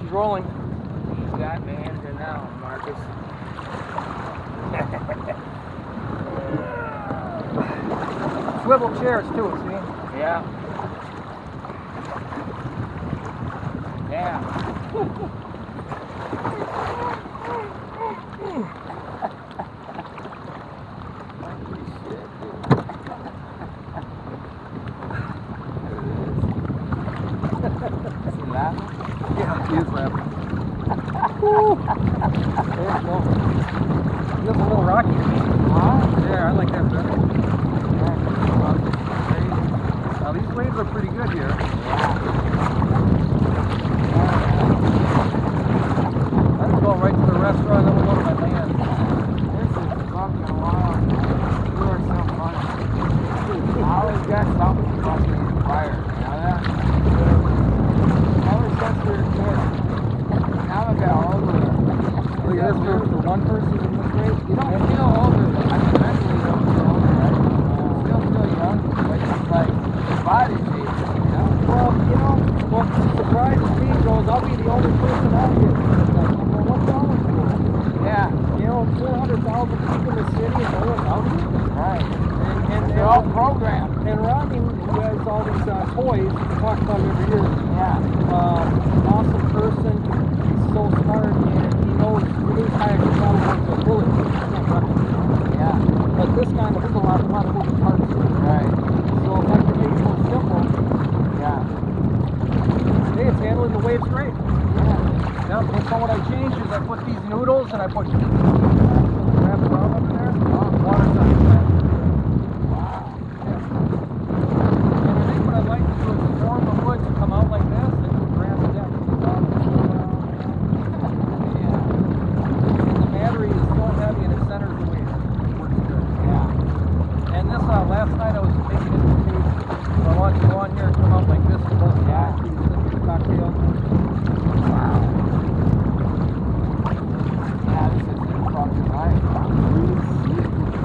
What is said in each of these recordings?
she's rolling. He's got me in here now, Marcus. Swivel chairs too, see? Yeah. Yeah. Is he laughing? Yeah, he is laughing. There you go. You have a little rocky. Huh? Yeah, I like that better. Yeah. Now these waves are pretty good here. Let's go right to the restaurant and then we'll go to my land. This is fucking wild. You are so funny. I always got something fucking inspired. You know that? Ever since we were kids. Now I got older. Look at this for one person in this race. You don't feel older. I mean, mentally you don't feel older, right? You still feel young, but it's like your body's aging, you know? Well, you know, what surprises me goes, I'll be the only person out here. Well, what's wrong with you? Yeah. You know, 400,000 people in the city and no one's out here. Right. And They're all programmed. And Ronnie has all these toys. We talk about him every year. Yeah. Awesome person. He's so smart, and he knows really kayak travel with a bullet. Yeah. But this kind of, there's a lot of moving parts to it. Right. So if I can make it more simple, Yeah. hey, it's handling the waves great. Yeah. Now, so what I changed is I put these noodles and I put grab the bottom up there. Water time. Wow. And I think what I'd like to do is form the wood to come out like this and do grass depth. Yeah. And the battery is so heavy and it centers the wave. It works good. Yeah. And this last night I was taking it to taste. So I want to go on here and come out like this for both sides. These cocktail. Wow. Yeah, this is fucking nice.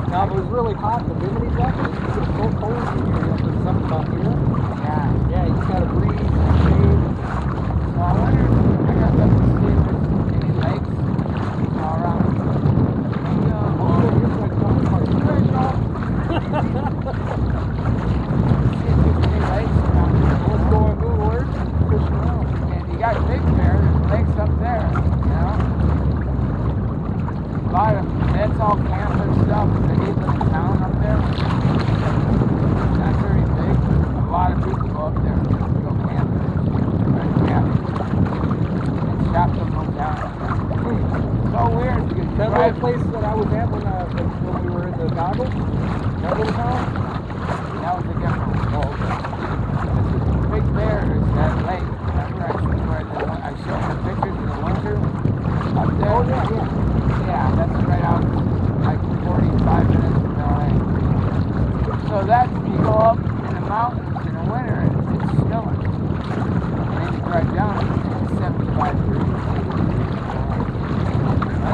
Now if it was really hot, the bimini jacket, it's so cold in here. You have to do something about here. Yeah. Yeah, you just gotta breathe and shade. So I wonder, I got to see if there's any lakes around. Maybe, Here's my phone part. you guys know? See if there's any lakes around here. Let's go on Google Earth and fish around. And you got Big Bear, there's lakes up there, you know? A lot of, that's all camper stuff. They live in town up there. Not very big. A lot of people go up there to go camping. Right, camping. And shop them go down. So weird because you That drive. little place that I was at when we were in the goggles, that little town. That was a different one. Oh, okay. This is Big Bear is that lake. Remember I showed the pictures in the winter up there? Oh yeah, yeah. Yeah, that's right out like 45 minutes from LA. So that you go up in the mountains in the winter and it's snowing. And then you drive down and it's 75 degrees.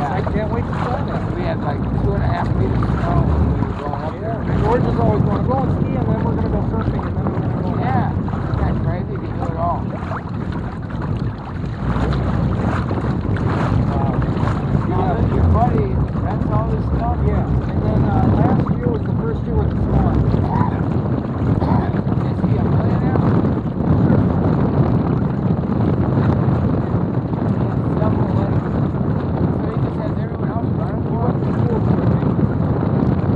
I can't wait to try that. We had like 2.5 feet of snow when we were going up there. George is always going to go and ski and then we're going to go surfing and then we're going to go. Yeah, isn't that crazy? You can do it all. Now, your buddy rents all this stuff? Yeah, and then last year was the first year with the storm. Is he a millionaire? Self-employed. So he just has everyone else running for him? There's over 100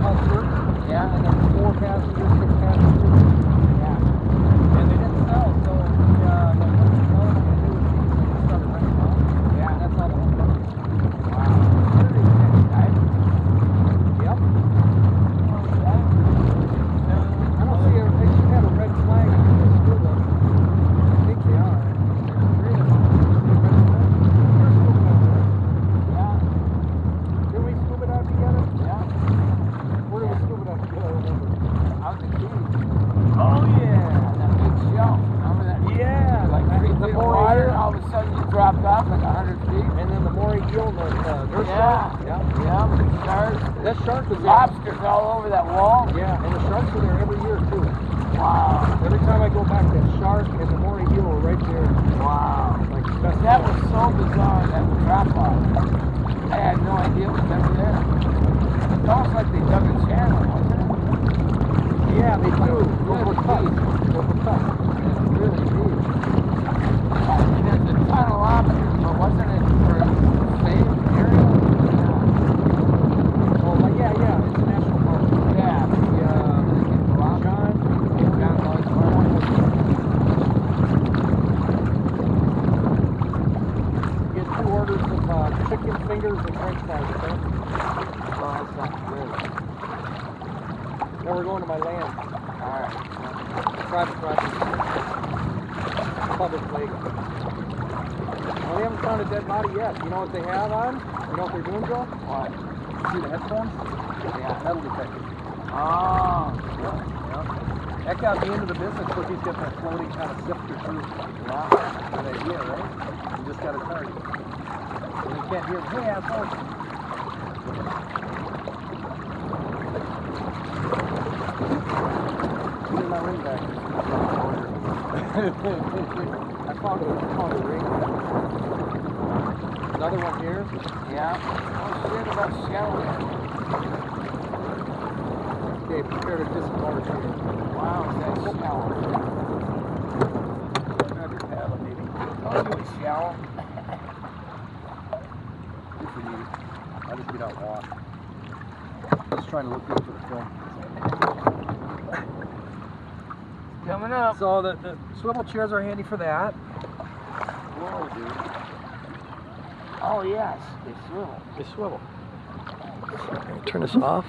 customers. Yeah. And then 4 passengers, 6 passengers. Yeah. And they didn't sell, so like, what am I going to do with these? So we started renting them out. Yeah. And that's how the whole thing. Wow. Pretty good, right? Yep. Oh, yeah. I don't see they should have a red flag on the scuba. I think they are. There's 3 of them. See a red flag? You're scuba diving, right? Yeah. Didn't we scuba dive together? Yeah. Where did we scuba dive together? I remember. Out in the keys. Oh yeah. That big shelf. Remember that? Yeah. Like 3 feet of water, and all of a sudden you dropped off like 100 feet. And then the moray eel, the nurse Yeah. shark. Yeah. Yeah, with the sharks. That shark was there. Lobsters all over that wall. Yeah, and the sharks are there every year too. Wow. Every time I go back, that shark and the moray eel are right there. Wow. Like best That was so bizarre, that drop off. I had no idea it was ever there. It's almost like they dug a channel, wasn't it? Yeah, they do. Those were cut. Really deep. Those were cut. It's really deep. I mean, there's a ton of lobsters, but wasn't it for the same area? Oh, like, yeah, it's a national park. Yeah. John Lloyd's Park. Get 2 orders of chicken fingers and french fries, okay? Well, that's not good. Then we're going to my land. Alright. Private property. Public lake. Well, they haven't found a dead body yet. You know what they have on? You know what they're doing, Joe? What? See the headphones? Yeah. Metal detector. Oh. Yeah. That got me into the business with these different floating kind of sifter too. Yeah. Good idea, right? You just got to target. And you can't hear, hey, asshole. Give me my ring back. I found a ring. Another one here. Yeah. Oh shit, about shell. Okay, prepare to disembark here. Wow, that's shell. Grab your paddle, maybe. Don't do a shell. If you need it. I'll just get out and walk. Just trying to look good for the film. Coming up. So the swivel chairs are handy for that. Whoa, dude. Oh yes, they swivel. They swivel. Turn this off.